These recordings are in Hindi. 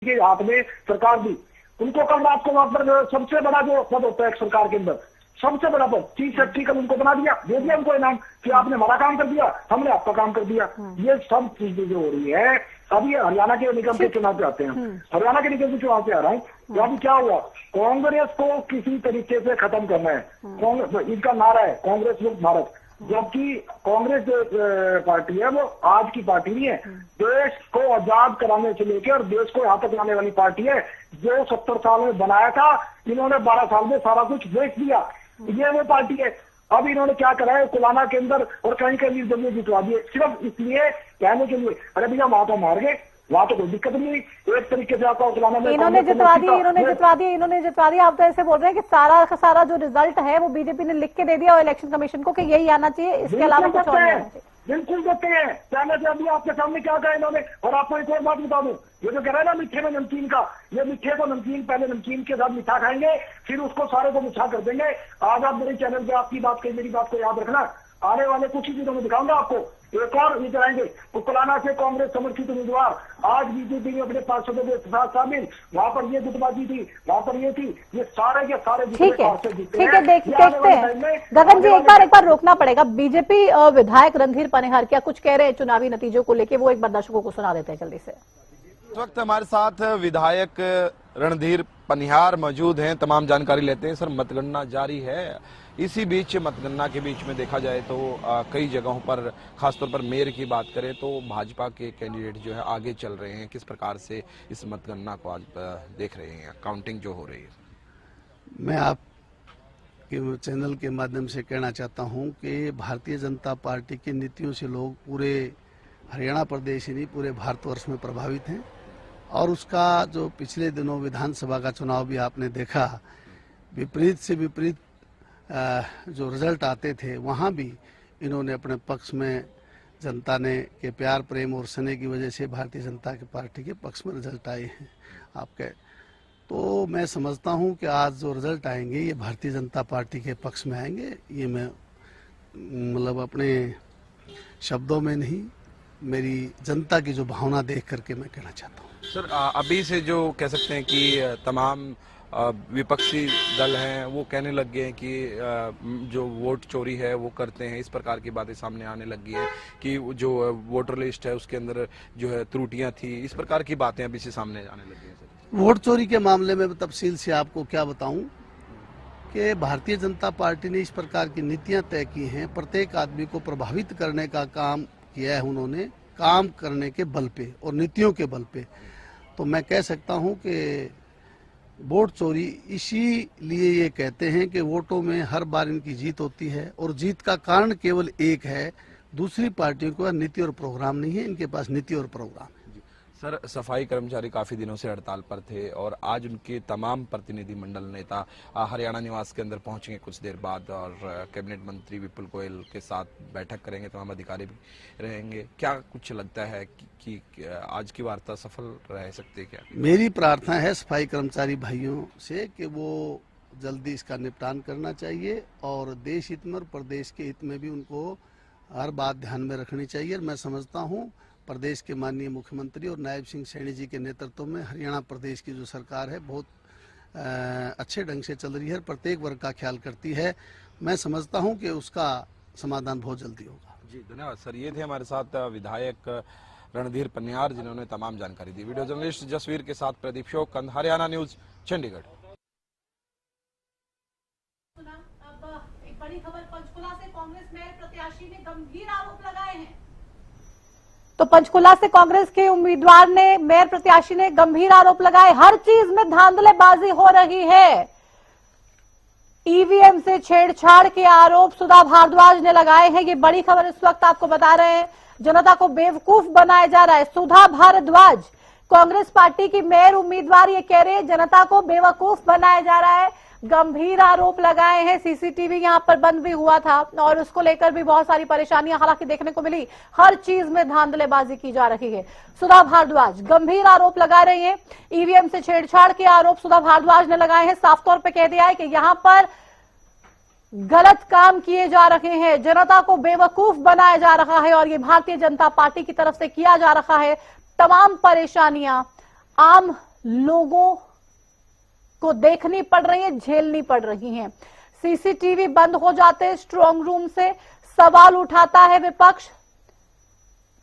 के हाथ में सरकार दी, उनको कल रात को वहां पर सबसे बड़ा जो पद होता है एक सरकार के अंदर, सबसे बड़ा पद चीफ सेक्रेटरी कल उनको बना दिया, दे दिया उनको इनाम कि आपने हमारा काम कर दिया, हमने आपका काम कर दिया। ये सब चीजें जो हो रही है, अभी हरियाणा के निगम के चुनाव पे आते हैं, हरियाणा के निगम के चुनाव पे आ रहा है। तो अभी क्या हुआ, कांग्रेस को किसी तरीके से खत्म करना है, कांग्रेस इनका नारा है कांग्रेस मुक्त भारत, जबकि कांग्रेस पार्टी है वो आज की पार्टी नहीं है, देश को आजाद कराने से लेकर और देश को यहाँ तक लाने वाली पार्टी है। जो 70 साल में बनाया था, इन्होंने 12 साल में सारा कुछ बेच दिया, ये वो पार्टी है। अब इन्होंने क्या करा है, कुलाना के अंदर और कहीं कहीं जमीन जितवा दिए, सिर्फ इसलिए कहने के लिए, अरे भैया वहां तो मार गए, वहां तो कोई दिक्कत नहीं, एक तरीके से आपका कुलाना में इन्होंने जितवा दिया। आप तो ऐसे बोल रहे हैं कि सारा का सारा जो रिजल्ट है वो बीजेपी ने लिख के दे दिया और इलेक्शन कमीशन को कि यही आना चाहिए, इसके अलावा कुछ और नहीं आना चाहिए। बिल्कुल देते हैं, कहने से अभी आपके सामने क्या कहा इन्होंने। और आपको एक और बात बता दूं, ये जो कह रहा है ना मीठे में नमकीन का, ये मीठे को नमकीन, पहले नमकीन के साथ मीठा खाएंगे, फिर उसको सारे को मीठा कर देंगे। आज आप मेरे चैनल पे आपकी बात कही, मेरी बात को याद रखना, आने वाले कुछ ही दिनों में दिखाऊंगा आपको, एक और ये कराएंगे। तो कुलाना से कांग्रेस समर्थित उम्मीदवार आज बीजेपी में अपने पार्षदों के साथ शामिल, वहां पर ये गुटबाजी थी, वहां पर ये थी, ये सारे के सारे ठीक है, देखते हैं गगन जी, एक बार रोकना पड़ेगा। बीजेपी विधायक रणधीर पनिहार क्या कुछ कह रहे हैं चुनावी नतीजों को लेके, वो एक बार दर्शकों को सुना देते हैं जल्दी से। इस वक्त हमारे साथ विधायक रणधीर पनिहार मौजूद हैं, तमाम जानकारी लेते हैं। सर, मतगणना जारी है, इसी बीच मतगणना के बीच में देखा जाए तो कई जगहों पर, खासतौर पर मेयर की बात करें तो भाजपा के कैंडिडेट जो है आगे चल रहे हैं। किस प्रकार से इस मतगणना को आज देख रहे हैं, काउंटिंग जो हो रही है? मैं आपके चैनल के माध्यम से कहना चाहता हूं कि भारतीय जनता पार्टी की नीतियों से लोग पूरे हरियाणा प्रदेश ही नहीं पूरे भारतवर्ष में प्रभावित हैं, और उसका जो पिछले दिनों विधानसभा का चुनाव भी आपने देखा, विपरीत से विपरीत जो रिजल्ट आते थे, वहाँ भी इन्होंने अपने पक्ष में, जनता ने के प्यार प्रेम और स्नेह की वजह से भारतीय जनता पार्टी के पक्ष में रिजल्ट आए हैं आपके। तो मैं समझता हूँ कि आज जो रिजल्ट आएंगे ये भारतीय जनता पार्टी के पक्ष में आएंगे। ये मैं मतलब अपने शब्दों में नहीं, मेरी जनता की जो भावना देख करके मैं कहना चाहता हूँ। सर, अभी से जो कह सकते हैं कि तमाम विपक्षी दल हैं वो कहने लग गए हैं कि जो वोट चोरी है वो करते हैं, इस प्रकार की बातें सामने आने लगी है कि जो वोटर लिस्ट है उसके अंदर जो है त्रुटियां थी, इस प्रकार की बातें अभी से सामने आने लगी हैं। सर, वोट चोरी के मामले में तफसील से आपको क्या बताऊं कि भारतीय जनता पार्टी ने इस प्रकार की नीतियां तय की हैं, प्रत्येक आदमी को प्रभावित करने का काम किया है उन्होंने, काम करने के बल पे और नीतियों के बल पे। तो मैं कह सकता हूं कि वोट चोरी इसीलिए ये कहते हैं कि वोटों में हर बार इनकी जीत होती है और जीत का कारण केवल एक है, दूसरी पार्टियों के पास नीति और प्रोग्राम नहीं है, इनके पास नीति और प्रोग्राम है। सर, सफाई कर्मचारी काफी दिनों से हड़ताल पर थे और आज उनके तमाम प्रतिनिधिमंडल नेता हरियाणा निवास के अंदर पहुंचेंगे कुछ देर बाद और कैबिनेट मंत्री विपुल गोयल के साथ बैठक करेंगे, तमाम अधिकारी भी रहेंगे। क्या कुछ लगता है कि आज की वार्ता सफल रह सकती है क्या? मेरी प्रार्थना है सफाई कर्मचारी भाइयों से कि वो जल्दी इसका निपटान करना चाहिए और देश हित में और प्रदेश के हित में भी उनको हर बात ध्यान में रखनी चाहिए। मैं समझता हूँ प्रदेश के माननीय मुख्यमंत्री और नायब सिंह सैनी जी के नेतृत्व में हरियाणा प्रदेश की जो सरकार है बहुत अच्छे ढंग से चल रही है, प्रत्येक वर्ग का ख्याल करती है। मैं समझता हूं कि उसका समाधान बहुत जल्दी होगा। जी, धन्यवाद सर। ये थे हमारे साथ विधायक रणधीर पनिहार, जिन्होंने तमाम जानकारी दी। वीडियो जर्नलिस्ट जसवीर के साथ प्रदीप शोकंद, हरियाणा न्यूज, चंडीगढ़। अब एक बड़ी खबर, पंचकुला से कांग्रेस मेयर प्रत्याशी ने गंभीर आरोप लगाए हैं। तो पंचकुला से कांग्रेस के उम्मीदवार ने, मेयर प्रत्याशी ने गंभीर आरोप लगाए, हर चीज में धांधलेबाजी हो रही है। ईवीएम से छेड़छाड़ के आरोप सुधा भारद्वाज ने लगाए हैं। ये बड़ी खबर इस वक्त आपको बता रहे हैं, जनता को बेवकूफ बनाया जा रहा है। सुधा भारद्वाज, कांग्रेस पार्टी की मेयर उम्मीदवार, ये कह रहे हैं जनता को बेवकूफ बनाया जा रहा है, गंभीर आरोप लगाए हैं। सीसीटीवी यहां पर बंद भी हुआ था और उसको लेकर भी बहुत सारी परेशानियां हालांकि देखने को मिली। हर चीज में धांधलेबाजी की जा रही है। सुधा भारद्वाज गंभीर आरोप लगा रही हैं। ईवीएम से छेड़छाड़ के आरोप सुधा भारद्वाज ने लगाए हैं। साफ तौर पे कह दिया है कि यहां पर गलत काम किए जा रहे हैं, जनता को बेवकूफ बनाया जा रहा है और ये भारतीय जनता पार्टी की तरफ से किया जा रहा है। तमाम परेशानियां आम लोगों को देखनी पड़ रही है, झेलनी पड़ रही हैं। सीसीटीवी बंद हो जाते हैं, स्ट्रांग रूम से सवाल उठाता है विपक्ष,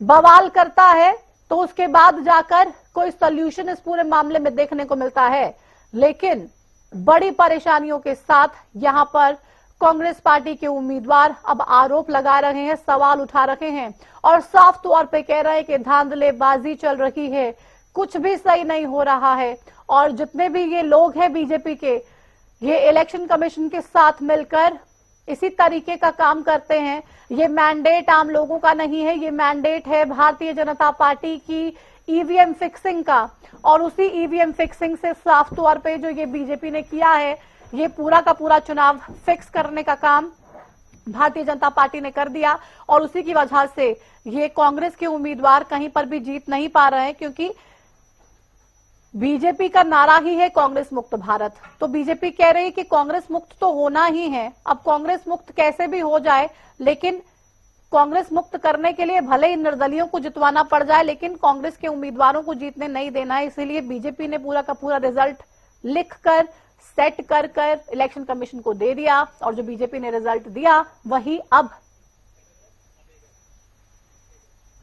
बवाल करता है, तो उसके बाद जाकर कोई सॉल्यूशन इस पूरे मामले में देखने को मिलता है। लेकिन बड़ी परेशानियों के साथ यहां पर कांग्रेस पार्टी के उम्मीदवार अब आरोप लगा रहे हैं, सवाल उठा रहे हैं और साफ तौर पे कह रहे हैं कि धांधलेबाजी चल रही है, कुछ भी सही नहीं हो रहा है। और जितने भी ये लोग हैं बीजेपी के, ये इलेक्शन कमीशन के साथ मिलकर इसी तरीके का काम करते हैं। ये मैंडेट आम लोगों का नहीं है, ये मैंडेट है भारतीय जनता पार्टी की ईवीएम फिक्सिंग का। और उसी ईवीएम फिक्सिंग से साफ तौर पे जो ये बीजेपी ने किया है, ये पूरा का पूरा चुनाव फिक्स करने का काम भारतीय जनता पार्टी ने कर दिया। और उसी की वजह से ये कांग्रेस के उम्मीदवार कहीं पर भी जीत नहीं पा रहे हैं, क्योंकि बीजेपी का नारा ही है कांग्रेस मुक्त भारत। तो बीजेपी कह रही है कि कांग्रेस मुक्त तो होना ही है। अब कांग्रेस मुक्त कैसे भी हो जाए, लेकिन कांग्रेस मुक्त करने के लिए भले ही निर्दलियों को जितवाना पड़ जाए, लेकिन कांग्रेस के उम्मीदवारों को जीतने नहीं देना है। इसीलिए बीजेपी ने पूरा का पूरा रिजल्ट लिखकर सेट कर इलेक्शन कमीशन को दे दिया। और जो बीजेपी ने रिजल्ट दिया वही अब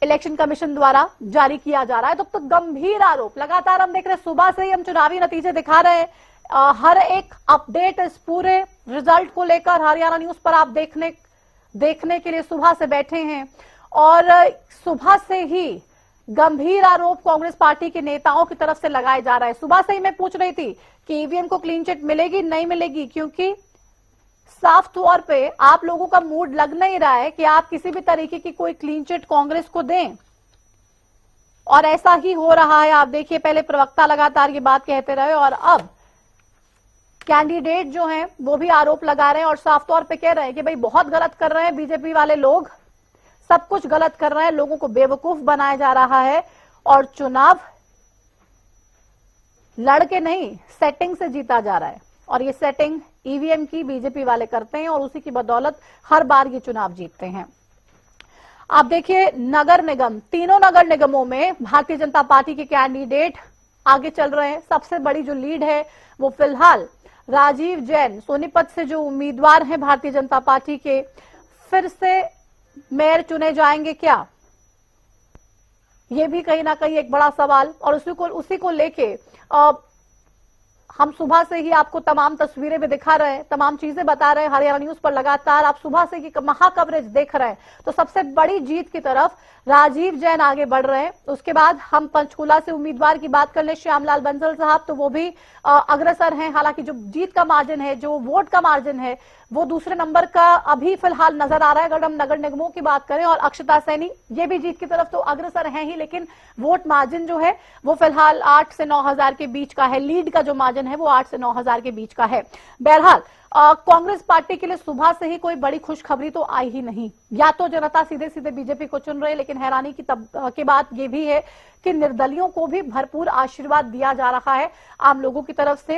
इलेक्शन कमीशन द्वारा जारी किया जा रहा है। तो गंभीर आरोप लगातार हम देख रहे हैं, सुबह से ही हम चुनावी नतीजे दिखा रहे हैं। हर एक अपडेट इस पूरे रिजल्ट को लेकर हरियाणा न्यूज पर आप देखने के लिए सुबह से बैठे हैं। और सुबह से ही गंभीर आरोप कांग्रेस पार्टी के नेताओं की तरफ से लगाए जा रहे हैं। सुबह से ही मैं पूछ रही थी कि ईवीएम को क्लीन चिट मिलेगी नहीं मिलेगी, क्योंकि साफ तौर पे आप लोगों का मूड लग नहीं रहा है कि आप किसी भी तरीके की कोई क्लीन चिट कांग्रेस को दें। और ऐसा ही हो रहा है। आप देखिए, पहले प्रवक्ता लगातार ये बात कहते रहे और अब कैंडिडेट जो हैं वो भी आरोप लगा रहे हैं और साफ तौर पे कह रहे हैं कि भाई बहुत गलत कर रहे हैं बीजेपी वाले लोग, सब कुछ गलत कर रहे हैं, लोगों को बेवकूफ बनाया जा रहा है और चुनाव लड़के नहीं सेटिंग से जीता जा रहा है। और ये सेटिंग ईवीएम की बीजेपी वाले करते हैं और उसी की बदौलत हर बार ये चुनाव जीतते हैं। आप देखिए, नगर निगम, तीनों नगर निगमों में भारतीय जनता पार्टी के कैंडिडेट आगे चल रहे हैं। सबसे बड़ी जो लीड है वो फिलहाल राजीव जैन सोनीपत से जो उम्मीदवार हैं भारतीय जनता पार्टी के, फिर से मेयर चुने जाएंगे क्या, ये भी कहीं ना कहीं एक बड़ा सवाल। और उसी को लेके हम सुबह से ही आपको तमाम तस्वीरें भी दिखा रहे हैं, तमाम चीजें बता रहे हैं। हरियाणा न्यूज पर लगातार आप सुबह से ही महा कवरेज देख रहे हैं। तो सबसे बड़ी जीत की तरफ राजीव जैन आगे बढ़ रहे हैं। उसके बाद हम पंचकूला से उम्मीदवार की बात कर ले, श्यामलाल बंसल साहब, तो वो भी अग्रसर हैं। हालांकि जो जीत का मार्जिन है, जो वोट का मार्जिन है, वो दूसरे नंबर का अभी फिलहाल नजर आ रहा है अगर हम नगर निगमों की बात करें। और अक्षता सैनी ये भी जीत की तरफ तो अग्रसर हैं ही, लेकिन वोट मार्जिन जो है वो फिलहाल 8 से 9 हजार के बीच का है। लीड का जो मार्जिन है वो 8 से 9 हजार के बीच का है। बहरहाल कांग्रेस पार्टी के लिए सुबह से ही कोई बड़ी खुशखबरी तो आई ही नहीं। या तो जनता सीधे सीधे बीजेपी को चुन रही है, लेकिन हैरानी की बात यह भी है कि निर्दलियों को भी भरपूर आशीर्वाद दिया जा रहा है आम लोगों की तरफ से।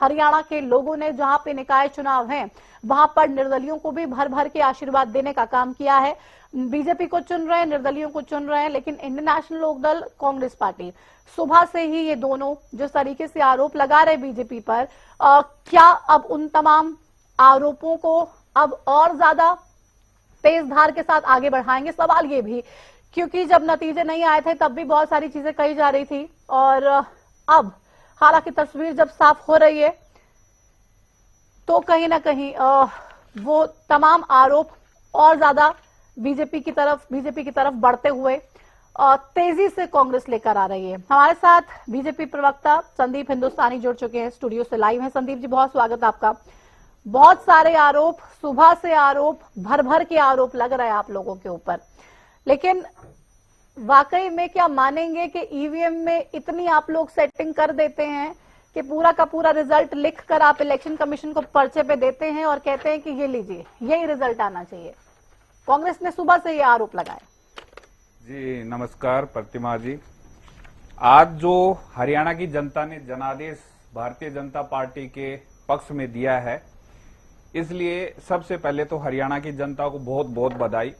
हरियाणा के लोगों ने जहां पे निकाय चुनाव हैं वहां पर निर्दलियों को भी भर भर के आशीर्वाद देने का काम किया है। बीजेपी को चुन रहे हैं, निर्दलियों को चुन रहे हैं, लेकिन Indian National Lokdal, Congress party, सुबह से ही ये दोनों जिस तरीके से आरोप लगा रहे बीजेपी पर, क्या अब उन तमाम आरोपों को अब और ज्यादा तेज धार के साथ आगे बढ़ाएंगे? सवाल ये भी, क्योंकि जब नतीजे नहीं आए थे तब भी बहुत सारी चीजें कही जा रही थी और अब हालांकि तस्वीर जब साफ हो रही है तो कहीं ना कहीं वो तमाम आरोप और ज्यादा बीजेपी की तरफ बढ़ते हुए तेजी से कांग्रेस लेकर आ रही है। हमारे साथ बीजेपी प्रवक्ता संदीप हिंदुस्तानी जुड़ चुके हैं, स्टूडियो से लाइव हैं। संदीप जी, बहुत स्वागत आपका। बहुत सारे आरोप, सुबह से आरोप, भर भर के आरोप लग रहे हैं आप लोगों के ऊपर, लेकिन वाकई में क्या मानेंगे कि ईवीएम में इतनी आप लोग सेटिंग कर देते हैं कि पूरा का पूरा रिजल्ट लिख कर आप इलेक्शन कमीशन को पर्चे पे देते हैं और कहते हैं कि ये लीजिए, यही रिजल्ट आना चाहिए? कांग्रेस ने सुबह से ये आरोप लगाए। जी नमस्कार प्रतिमा जी। आज जो हरियाणा की जनता ने जनादेश भारतीय जनता पार्टी के पक्ष में दिया है, इसलिए सबसे पहले तो हरियाणा की जनता को बहुत बहुत बधाई।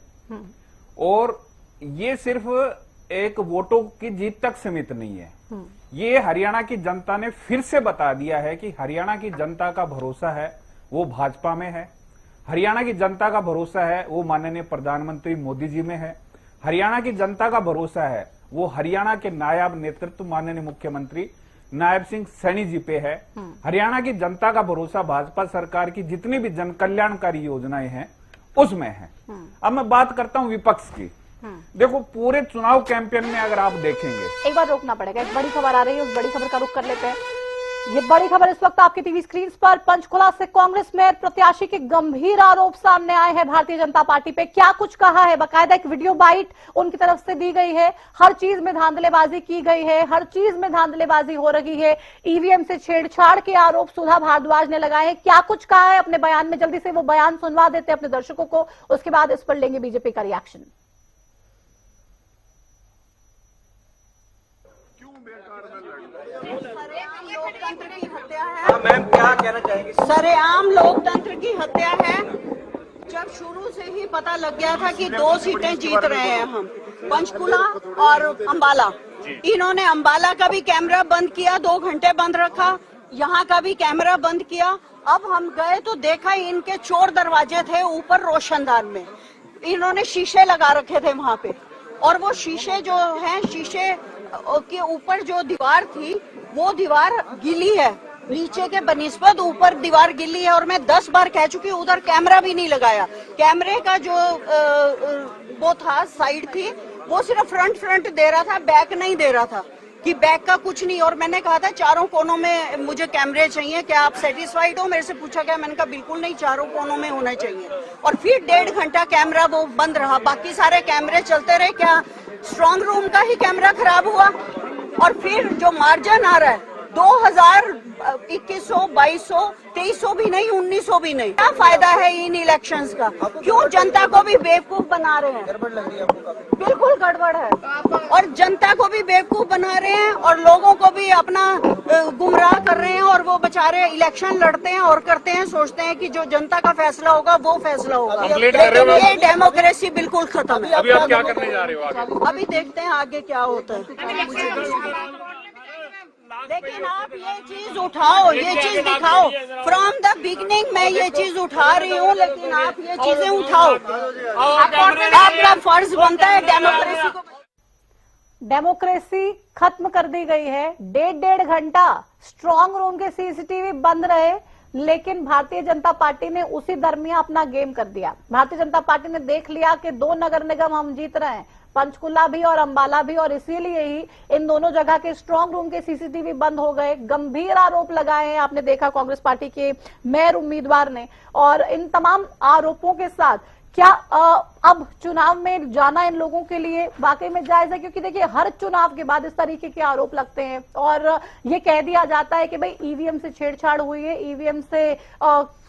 और ये सिर्फ एक वोटों की जीत तक सीमित नहीं है। ये हरियाणा की जनता ने फिर से बता दिया है कि हरियाणा की जनता का भरोसा है वो भाजपा में है, हरियाणा की जनता का भरोसा है वो माननीय प्रधानमंत्री मोदी जी में है, हरियाणा की जनता का भरोसा है वो हरियाणा के नायब नेतृत्व माननीय मुख्यमंत्री नायब सिंह सैनी जी पे है, हरियाणा की जनता का भरोसा भाजपा सरकार की जितनी भी जन कल्याणकारी योजनाएं हैं उसमें है। अब मैं बात करता हूं विपक्ष की। देखो, पूरे चुनाव कैंपेन में अगर आप देखेंगे, एक बार रोकना पड़ेगा, एक बड़ी खबर आ रही है, उस बड़ी खबर का रुख कर लेते हैं। ये बड़ी खबर इस वक्त आपके टीवी स्क्रीन पर। पंचकुला से कांग्रेस मेयर प्रत्याशी के गंभीर आरोप सामने आए हैं भारतीय जनता पार्टी पे। क्या कुछ कहा है, बकायदा एक वीडियो बाइट उनकी तरफ से दी गई है। हर चीज में धांधलेबाजी की गई है, हर चीज में धांधलेबाजी हो रही है। ईवीएम से छेड़छाड़ के आरोप सुधा भारद्वाज ने लगाए हैं। क्या कुछ कहा है अपने बयान में, जल्दी से वो बयान सुनवा देते हैं अपने दर्शकों को, उसके बाद इस पर लेंगे बीजेपी का रिएक्शन। लोकतंत्र की हत्या है। मैम क्या कहना चाहेंगे? सरेआम लोकतंत्र की हत्या है। जब शुरू से ही पता लग गया था कि 2 सीटें जीत रहे हैं हम, पंचकुला और अंबाला। इन्होंने अंबाला का भी कैमरा बंद किया, 2 घंटे बंद रखा, यहाँ का भी कैमरा बंद किया। अब हम गए तो देखा इनके चोर दरवाजे थे ऊपर रोशनदान में, इन्होंने शीशे लगा रखे थे वहाँ पे, और वो शीशे जो हैं, शीशे के ऊपर जो दीवार थी वो दीवार गीली है, नीचे के बनिस्बत ऊपर दीवार गिल्ली है। और मैं 10 बार कह चुकी हूँ उधर कैमरा भी नहीं लगाया। कैमरे का जो वो था, साइड थी, वो सिर्फ फ्रंट दे रहा था, बैक नहीं दे रहा था, कि बैक का कुछ नहीं। और मैंने कहा था चारों कोनों में मुझे कैमरे चाहिए, क्या आप सेटिस्फाइड हो? मेरे से पूछा गया, मैंने कहा बिल्कुल नहीं, चारों कोनों में होना चाहिए। और फिर 1.5 घंटा कैमरा वो बंद रहा, बाकी सारे कैमरे चलते रहे। क्या स्ट्रॉन्ग रूम का ही कैमरा खराब हुआ? और फिर जो मार्जिन आ रहा है 2000, 2100, 2200, 2300 भी नहीं, 1900 भी नहीं, क्या फायदा है इन इलेक्शंस का? क्यों जनता को भी बेवकूफ बना रहे हैं? गड़बड़ लग रही है आपको? बिल्कुल गड़बड़ है, और जनता को भी बेवकूफ बना रहे हैं और लोगों को भी अपना गुमराह कर रहे हैं। और वो बेचारे इलेक्शन लड़ते हैं और करते हैं, सोचते हैं कि जो जनता का फैसला होगा वो फैसला होगा, लेकिन ये डेमोक्रेसी बिल्कुल खत्म है। अभी आप क्या करने जा रहे हो आगे? अभी देखते हैं आगे क्या होता है। लेकिन आप ये चीज उठाओ, ये चीज दिखाओ। फ्रॉम द बिगनिंग मैं ये चीज उठा रही हूँ, लेकिन आप ये चीजें उठाओ। आपका फर्ज बनता है डेमोक्रेसी को। डेमोक्रेसी खत्म कर दी गई है। 1.5 घंटा स्ट्रांग रूम के सीसीटीवी बंद रहे, लेकिन भारतीय जनता पार्टी ने उसी दरमियान अपना गेम कर दिया। भारतीय जनता पार्टी ने देख लिया कि 2 नगर निगम हम जीत रहे हैं, पंचकुला भी और अंबाला भी, और इसीलिए ही इन दोनों जगह के स्ट्रांग रूम के सीसीटीवी बंद हो गए। गंभीर आरोप लगाए हैं, आपने देखा कांग्रेस पार्टी के मेयर उम्मीदवार ने। और इन तमाम आरोपों के साथ क्या अब चुनाव में जाना इन लोगों के लिए वाकई में जायज है? क्योंकि देखिए, हर चुनाव के बाद इस तरीके के आरोप लगते हैं और ये कह दिया जाता है कि भाई ईवीएम से छेड़छाड़ हुई है, ईवीएम से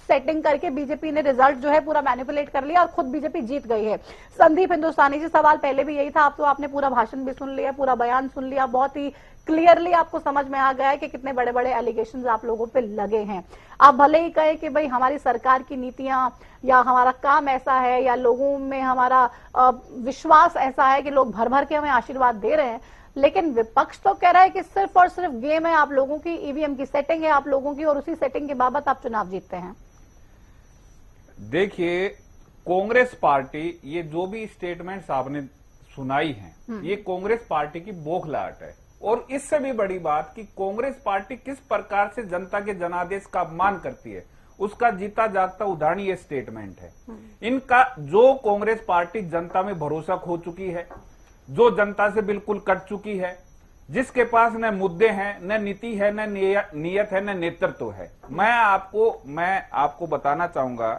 सेटिंग करके बीजेपी ने रिजल्ट जो है पूरा मैनिपुलेट कर लिया और खुद बीजेपी जीत गई है। संदीप हिंदुस्तानी जी, सवाल पहले भी यही था, अब तो आपने पूरा भाषण भी सुन लिया, पूरा बयान सुन लिया, बहुत ही क्लियरली आपको समझ में आ गया है कि कितने बड़े बड़े एलिगेशंस आप लोगों पे लगे हैं। आप भले ही कहे कि भाई हमारी सरकार की नीतियां या हमारा काम ऐसा है या लोगों में हमारा विश्वास ऐसा है कि लोग भर भर के हमें आशीर्वाद दे रहे हैं, लेकिन विपक्ष तो कह रहा है कि सिर्फ और सिर्फ गेम है आप लोगों की, ईवीएम की सेटिंग है आप लोगों की, और उसी सेटिंग के बाबत आप चुनाव जीतते हैं। देखिए, कांग्रेस पार्टी, ये जो भी स्टेटमेंट्स आपने सुनाई हैं, ये कांग्रेस पार्टी की बौखलाहट है। और इससे भी बड़ी बात कि कांग्रेस पार्टी किस प्रकार से जनता के जनादेश का अपमान करती है, उसका जीता जागता उदाहरण ये स्टेटमेंट है इनका। जो कांग्रेस पार्टी जनता में भरोसा खो चुकी है, जो जनता से बिल्कुल कट चुकी है, जिसके पास न मुद्दे हैं, न नीति है, न नियत है, न नेतृत्व है। मैं आपको बताना चाहूंगा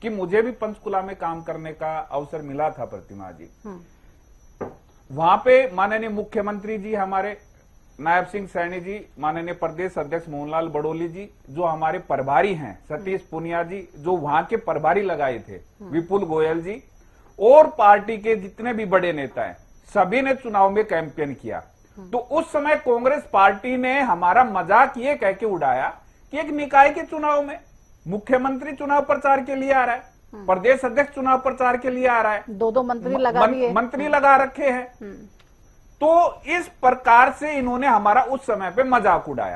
कि मुझे भी पंचकुला में काम करने का अवसर मिला था, प्रतिमा जी। वहां पे माननीय मुख्यमंत्री जी, हमारे नायब सिंह सैनी जी, माननीय प्रदेश अध्यक्ष मोहनलाल बड़ोली जी, जो हमारे प्रभारी हैं सतीश पुनिया जी, जो वहां के प्रभारी लगाए थे, विपुल गोयल जी, और पार्टी के जितने भी बड़े नेता हैं, सभी ने चुनाव में कैंपेन किया। तो उस समय कांग्रेस पार्टी ने हमारा मजाक ये कह के उड़ाया कि एक निकाय के चुनाव में मुख्यमंत्री चुनाव प्रचार के लिए आ रहा है, प्रदेश अध्यक्ष चुनाव प्रचार के लिए आ रहा है, 2 मंत्री लगा दिए, मंत्री लगा रखे हैं। तो इस प्रकार से इन्होंने हमारा उस समय पे मजाक उड़ाया।